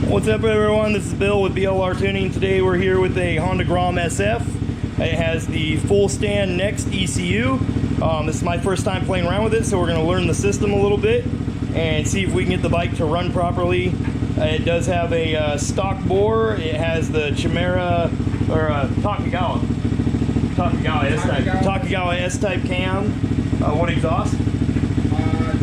What's up everyone, this is Bill with BLR Tuning. Today we're here with a Honda Grom SF. It has the full stand next ECU. This is my first time playing around with it, so we're going to learn the system a little bit and see if we can get the bike to run properly. It does have a stock bore. It has the Chimera, or Takagawa S-type cam. What exhaust?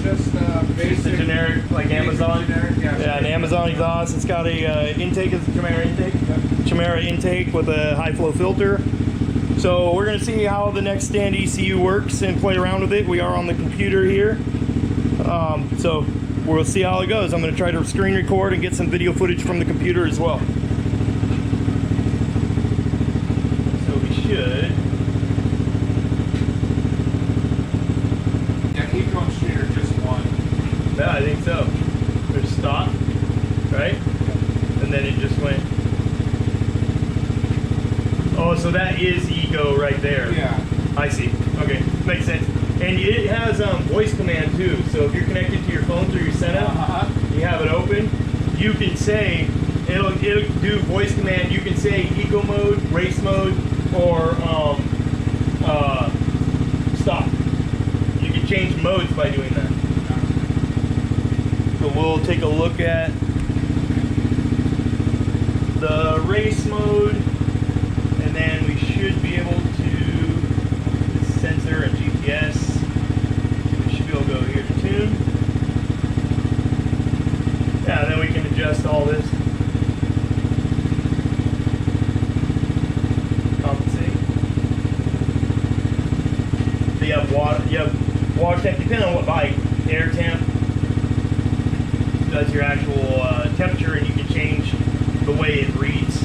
Just basic. Just a generic, like Amazon? Generic, yeah, an Amazon exhaust. It's got a intake, it's a Chimera intake. Yep. Chimera intake with a high flow filter. So we're going to see how the next stand ECU works and play around with it. We are on the computer here. So we'll see how it goes. I'm going to try to screen record and get some video footage from the computer as well. So we should. Yeah, keep going straight or just one. Yeah, I think so. There's stop, right? And then it just went. Oh, so that is Ego right there. Yeah. I see. Okay, makes sense. And it has voice command too. So if you're connected to your phone through your setup, you have it open, you can say, it'll do voice command. You can say eco mode, race mode, or stop. You can change modes by doing that. So we'll take a look at the race mode, and then we should be able to sensor and GPS. We should be able to go here to tune. Yeah, then we can adjust all this. Compensate. So you have water temp, depending on what bike, air temp. That's your actual temperature, and you can change the way it reads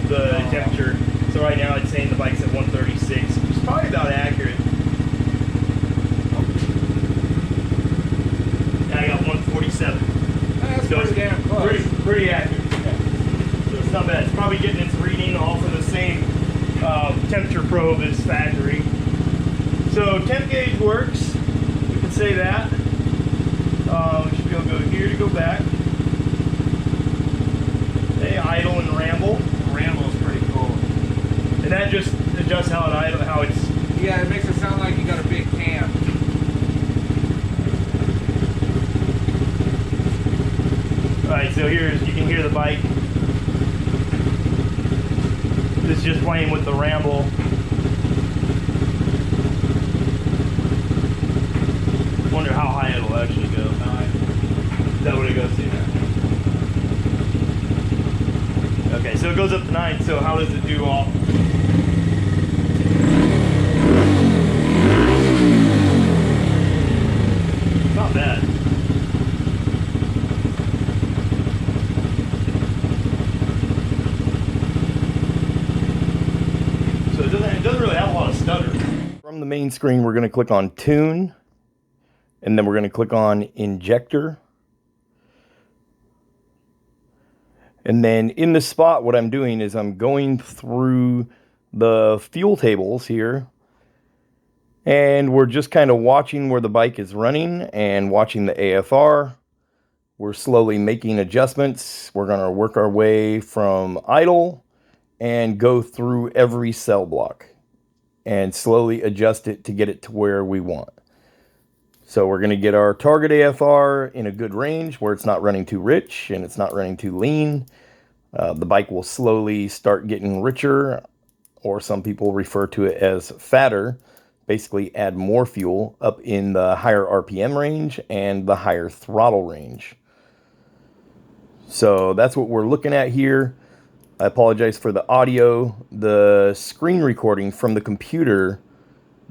the temperature. So right now it's saying the bike's at 136, which is probably about accurate. And I got 147. That's So pretty damn close. Pretty accurate. So it's not bad. It's probably getting its reading off of the same temperature probe as factory. So temp gauge works. We can say that. We should be able to go here to go back. Okay, idle and ramble. Ramble's pretty cool. And that just adjusts how it's. Yeah, it makes it sound like you got a big cam. Alright, so here's, you can hear the bike. This is just playing with the ramble. Wonder how high it'll actually go. Is that what it goes to? Okay, so it goes up to 9, so how does it do all? Not bad. So it doesn't really have a lot of stutter. From the main screen, we're going to click on Tune, and then we're going to click on Injector. And then in the spot, what I'm doing is I'm going through the fuel tables here, and we're just kind of watching where the bike is running and watching the AFR. We're slowly making adjustments. We're going to work our way from idle and go through every cell block and slowly adjust it to get it to where we want. So we're going to get our target AFR in a good range where it's not running too rich and it's not running too lean. The bike will slowly start getting richer, or some people refer to it as fatter. Basically add more fuel up in the higher RPM range and the higher throttle range. So that's what we're looking at here. I apologize for the audio. The screen recording from the computer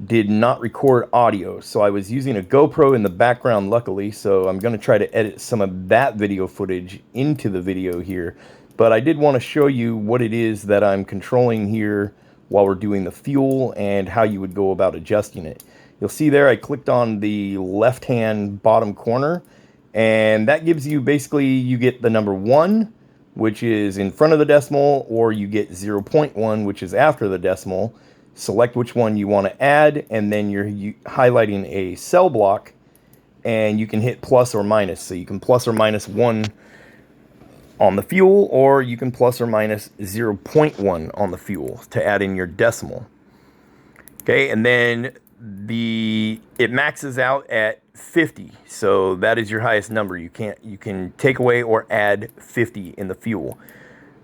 did not record audio, so I was using a GoPro in the background, luckily, so I'm going to try to edit some of that video footage into the video here. But I did want to show you what it is that I'm controlling here while we're doing the fuel and how you would go about adjusting it. You'll see there I clicked on the left-hand bottom corner, and that gives you basically, you get the number 1, which is in front of the decimal, or you get 0.1, which is after the decimal. select which one you want to add, and then you're highlighting a cell block, and you can hit plus or minus. So you can plus or minus 1 on the fuel, or you can plus or minus 0.1 on the fuel to add in your decimal. Okay, and then it maxes out at 50, so that is your highest number. You can take away or add 50 in the fuel.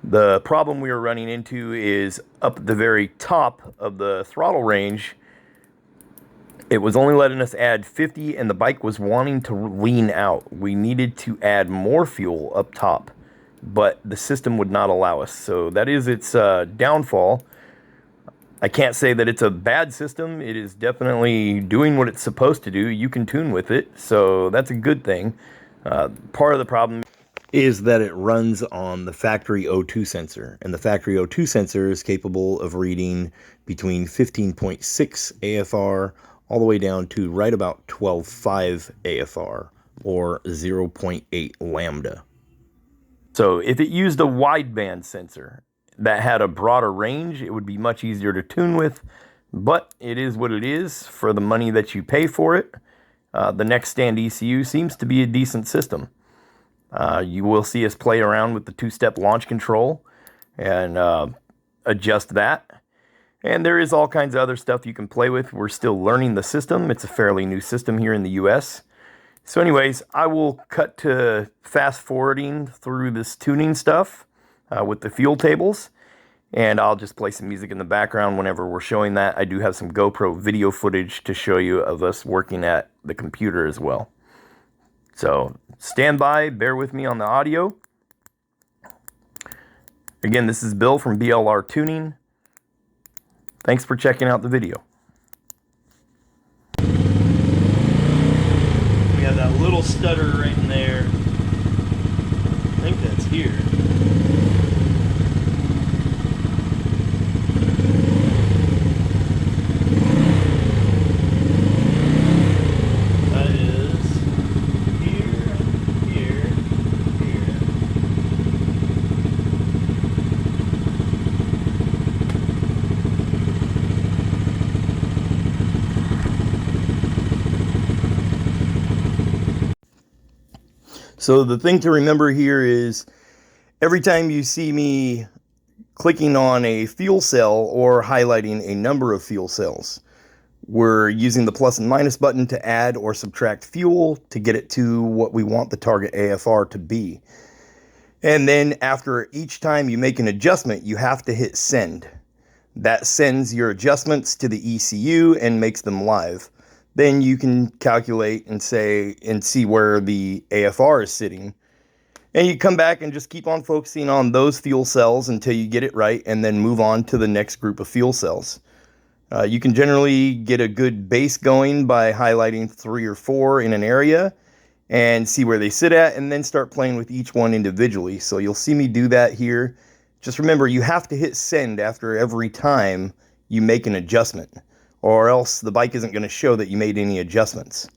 The problem we were running into is up at the very top of the throttle range, it was only letting us add 50, and the bike was wanting to lean out. We needed to add more fuel up top, but the system would not allow us. So that is its downfall. I can't say that it's a bad system. It is definitely doing what it's supposed to do. You can tune with it, so that's a good thing. Part of the problem is that it runs on the factory O2 sensor, and the factory O2 sensor is capable of reading between 15.6 AFR all the way down to right about 12.5 AFR, or 0.8 lambda. So if it used a wideband sensor that had a broader range, it would be much easier to tune with, but it is what it is for the money that you pay for it. The Next Stand ECU seems to be a decent system. You will see us play around with the two-step launch control and adjust that. And there is all kinds of other stuff you can play with. We're still learning the system. It's a fairly new system here in the US. So anyways, I will cut to fast forwarding through this tuning stuff with the fuel tables. And I'll just play some music in the background whenever we're showing that. I do have some GoPro video footage to show you of us working at the computer as well. So stand by, bear with me on the audio. Again, this is Bill from BLR Tuning. Thanks for checking out the video. We have that little stutter right in there. I think that's here. So the thing to remember here is every time you see me clicking on a fuel cell or highlighting a number of fuel cells, we're using the plus and minus button to add or subtract fuel to get it to what we want the target AFR to be. And then after each time you make an adjustment, you have to hit send. That sends your adjustments to the ECU and makes them live. Then you can calculate and see where the AFR is sitting. And you come back and just keep on focusing on those fuel cells until you get it right, and then move on to the next group of fuel cells. You can generally get a good base going by highlighting 3 or 4 in an area and see where they sit at, and then start playing with each one individually. So you'll see me do that here. Just remember, you have to hit send after every time you make an adjustment, or else the bike isn't going to show that you made any adjustments.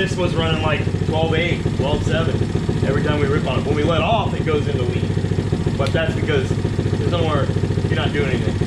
this was running like 12.8, 12.7 every time we rip on it. When we let off, it goes into lean. But that's because there's nowhere, you're not doing anything.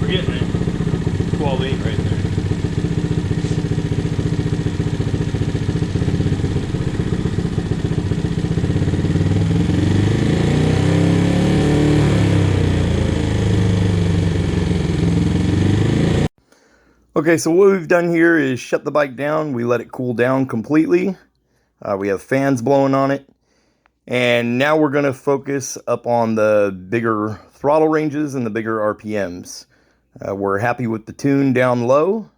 Getting it. 12.8 right there. Okay, so what we've done here is shut the bike down. We let it cool down completely. We have fans blowing on it. And now we're going to focus up on the bigger throttle ranges and the bigger RPMs. We're happy with the tune down low.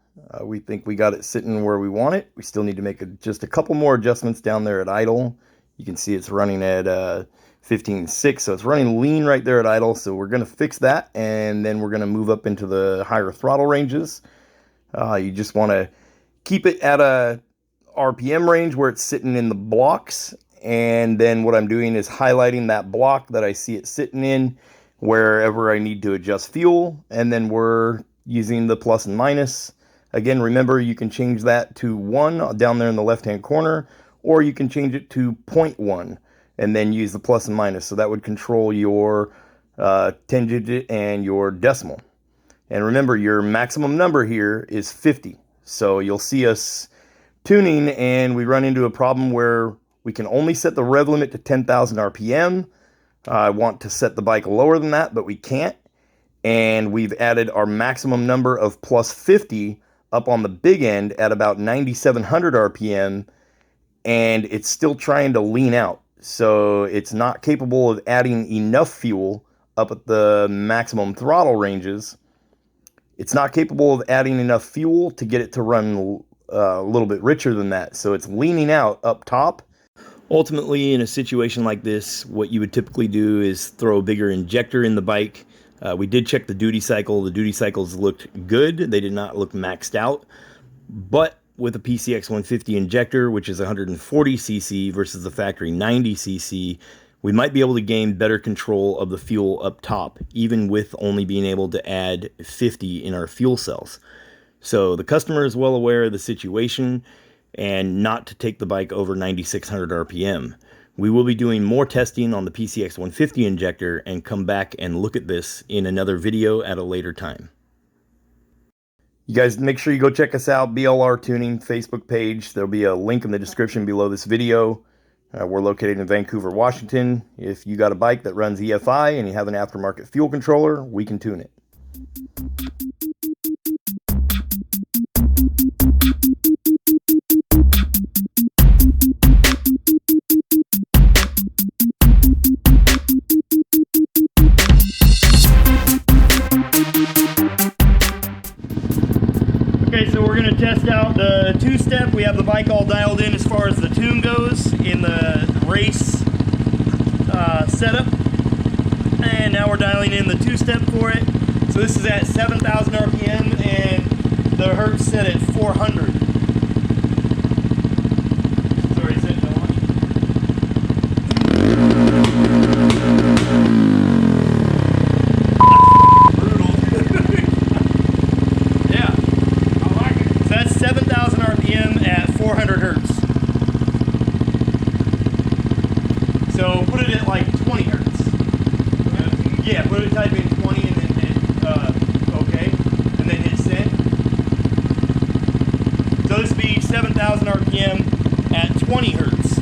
We think we got it sitting where we want it. We still need to make just a couple more adjustments down there at idle. You can see it's running at 15.6, so it's running lean right there at idle. So we're going to fix that, and then we're going to move up into the higher throttle ranges. You just want to keep it at a RPM range where it's sitting in the blocks. And then what I'm doing is highlighting that block that I see it sitting in wherever I need to adjust fuel. And then we're using the plus and minus. Again, remember, you can change that to 1 down there in the left-hand corner, or you can change it to 0.1 and then use the plus and minus. So that would control your 10-digit and your decimal. And remember, your maximum number here is 50. So you'll see us tuning and we run into a problem where we can only set the rev limit to 10,000 RPM. I want to set the bike lower than that, but we can't. And we've added our maximum number of plus 50 up on the big end at about 9,700 RPM, and it's still trying to lean out. So it's not capable of adding enough fuel up at the maximum throttle ranges. It's not capable of adding enough fuel to get it to run a little bit richer than that. So it's leaning out up top. Ultimately, in a situation like this, what you would typically do is throw a bigger injector in the bike. We did check the duty cycle. The duty cycles looked good. They did not look maxed out. But with a PCX 150 injector, which is 140 cc versus the factory 90 cc, we might be able to gain better control of the fuel up top, even with only being able to add 50 in our fuel cells. So the customer is well aware of the situation and not to take the bike over 9,600 RPM. We will be doing more testing on the PCX 150 injector and come back and look at this in another video at a later time. You guys make sure you go check us out, BLR Tuning Facebook page. There'll be a link in the description below this video. We're located in Vancouver, Washington. If you got a bike that runs EFI and you have an aftermarket fuel controller, we can tune it. Okay, so we're going to test out the two-step. We have the bike all dialed in as far as the tune goes in the race setup. And now we're dialing in the two-step for it. So this is at 7,000 RPM and the hertz set at 400. to type in 20 and then hit OK, and then hit send. So this would be 7,000 RPM at 20 hertz.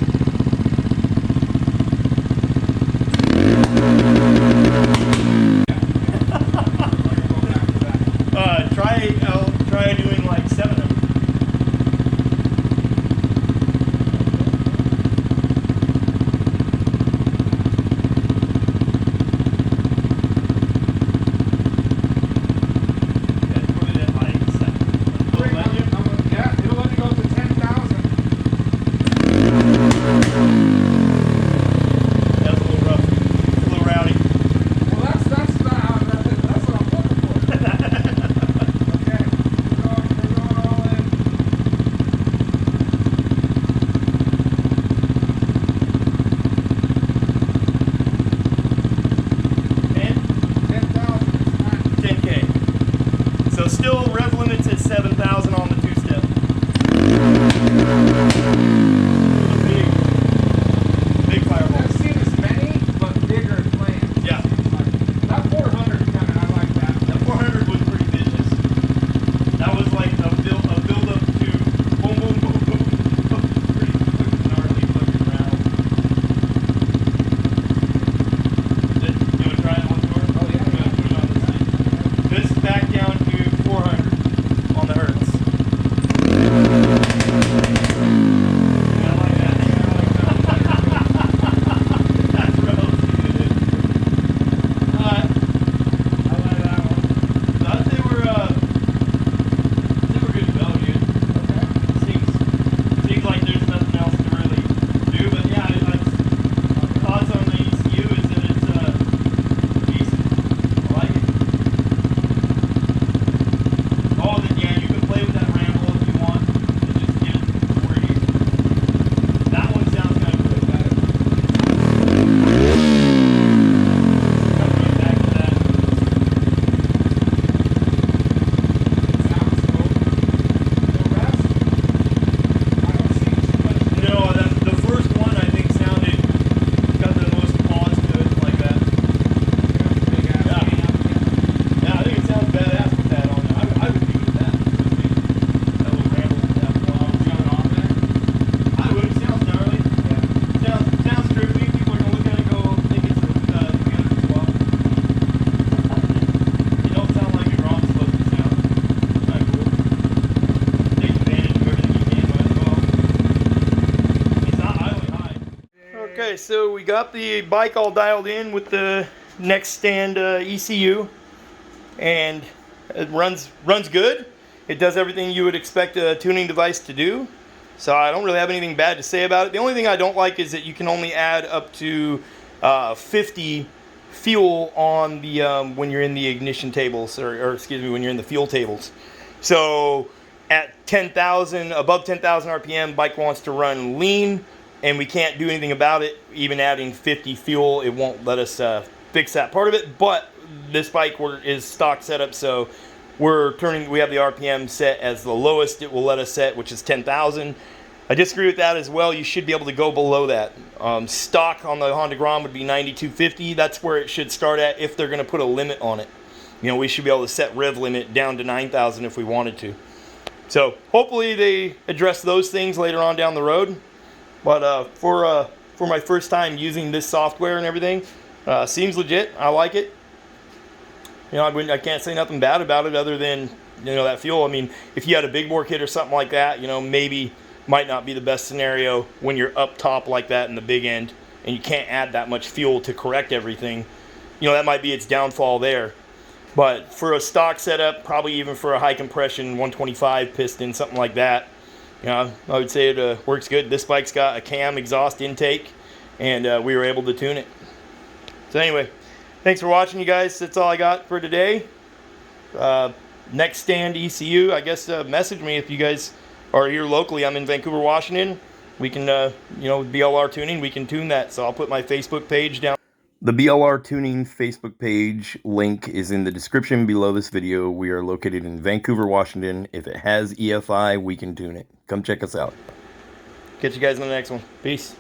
I'll try doing like 7 of them. Yeah, it'll let me go to 10,000. That's a little rough. It's a little rowdy. Well, that's not that's what I'm looking for. Okay, we're going all in. 10,000. 10K. So still rev limits at 7,000 on the two-step. Big fireball. I've seen as many, but bigger flames. Yeah. That 400 kind of, I like that. That 400 was pretty vicious. That was like a build up to boom, boom, boom, boom. Pretty gnarly fucking rattle. You want to try it one more? Oh, yeah. I'm gonna put it on this thing. This is back down to 400 on the hertz. Yeah, I like that. That's rough, dude. Alright. I like that one. They were good to go, dude. Okay. Seems like there's nothing else to really do, but yeah, thoughts on the ECU is that it's decent. I like it. Oh, then yeah, you can play with that ramble if you want. And just get it where you. That one sounds kind of good. Come right back to that. Sounds cool. The rest, I don't see too much. No, the first one I think sounded got the most pause to it like that. Big ass Yeah. amp, Yeah, I think it sounds badass with that on there. I would do with that. That little ramble with that while Jumping on there. I would. It sounds gnarly. Sounds trippy. People are gonna look at it and go, think it's together as well. You don't sound like your ROM's supposed to sound. Kinda cool. Take advantage of everything you can, might as well. It's not idling high. Okay, so we got the bike all dialed in with the Next Stand ECU, and it runs good. It does everything you would expect a tuning device to do. So I don't really have anything bad to say about it. The only thing I don't like is that you can only add up to 50 fuel on the when you're in the ignition tables, or excuse me, when you're in the fuel tables. So at 10,000, above 10,000 RPM, bike wants to run lean, and we can't do anything about it. Even adding 50 fuel, it won't let us fix that part of it. But this bike is stock setup, so we have the RPM set as the lowest it will let us set, which is 10,000. I disagree with that as well. You should be able to go below that. Stock on the Honda Grom would be 9,250. That's where it should start at if they're going to put a limit on it. You know, we should be able to set rev limit down to 9,000 if we wanted to. So hopefully they address those things later on down the road. But for my first time using this software and everything, seems legit. I like it. You know, I can't say nothing bad about it other than, you know, that fuel. I mean, if you had a big bore kit or something like that, you know, maybe might not be the best scenario when you're up top like that in the big end and you can't add that much fuel to correct everything. You know, that might be its downfall there. But for a stock setup, probably even for a high compression 125 piston, something like that, you know, I would say it works good. This bike's got a cam exhaust intake, and we were able to tune it. So anyway, thanks for watching, you guys. That's all I got for today. Next Stand ECU, I guess message me if you guys are here locally. I'm in Vancouver, Washington. We can, you know, BLR tuning, we can tune that. So I'll put my Facebook page down. The BLR Tuning Facebook page link is in the description below this video. We are located in Vancouver, Washington. If it has EFI, we can tune it. Come check us out. Catch you guys in the next one. Peace.